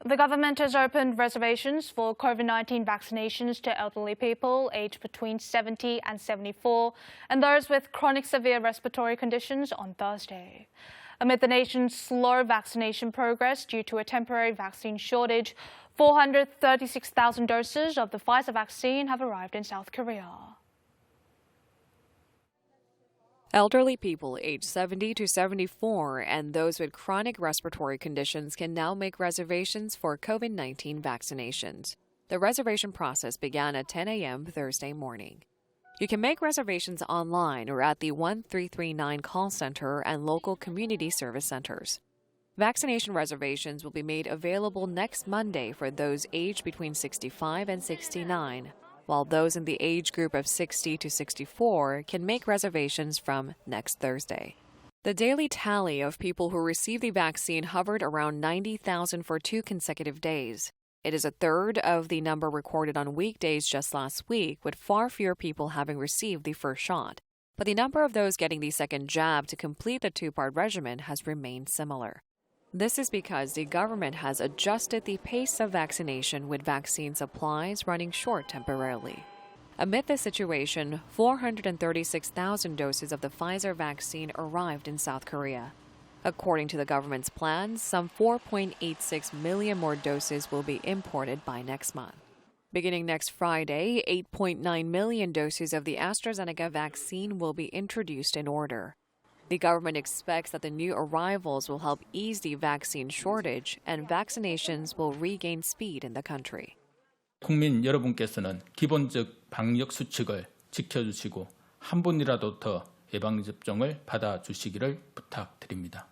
The government has opened reservations for COVID-19 vaccinations to elderly people aged between 70 and 74 and those with chronic severe respiratory conditions on Thursday. Amid the nation's slow vaccination progress due to a temporary vaccine shortage, 436,000 doses of the Pfizer vaccine have arrived in South Korea. Elderly people aged 70 to 74 and those with chronic respiratory conditions can now make reservations for COVID-19 vaccinations. The reservation process began at 10 a.m. Thursday morning. You can make reservations online or at the 1339 call center and local community service centers. Vaccination reservations will be made available next Monday for those aged between 65 and 69. While those in the age group of 60 to 64 can make reservations from next Thursday. The daily tally of people who received the vaccine hovered around 90,000 for 2 consecutive days. It is a third of the number recorded on weekdays just last week, with far fewer people having received the first shot. But the number of those getting the second jab to complete the 2-part regimen has remained similar. This is because the government has adjusted the pace of vaccination with vaccine supplies running short temporarily. Amid this situation, 436,000 doses of the Pfizer vaccine arrived in South Korea. According to the government's plans, some 4.86 million more doses will be imported by next month. Beginning next Friday, 8.9 million doses of the AstraZeneca vaccine will be introduced in order. The government expects that the new arrivals will help ease the vaccine shortage and vaccinations will regain speed in the country. 국민 여러분께서는 기본적 방역 수칙을 지켜주시고 한 번이라도 더 예방접종을 받아주시기를 부탁드립니다.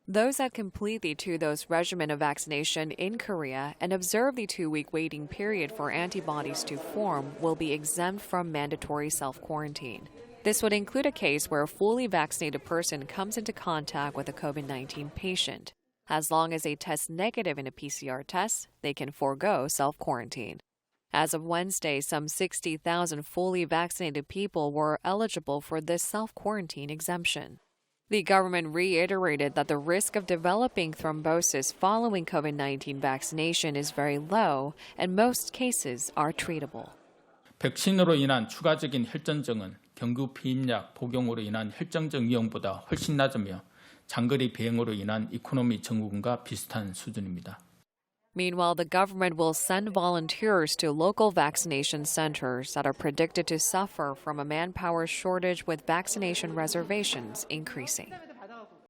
Those that complete the 2-dose regimen of vaccination in Korea and observe the 2-week waiting period for antibodies to form will be exempt from mandatory self-quarantine. This would include a case where a fully vaccinated person comes into contact with a COVID-19 patient. As long as they test negative in a PCR test, they can forego self-quarantine. As of Wednesday, some 60,000 fully vaccinated people were eligible for this self-quarantine exemption. The government reiterated that the risk of developing thrombosis following COVID-19 vaccination is very low and most cases are treatable. 백신으로 인한 추가적인 혈전증은 경구 피임약 복용으로 인한 혈전증 위험보다 훨씬 낮으며 장거리 비행으로 인한 이코노미 증후군과 비슷한 수준입니다. Meanwhile, the government will send volunteers to local vaccination centers that are predicted to suffer from a manpower shortage with vaccination reservations increasing.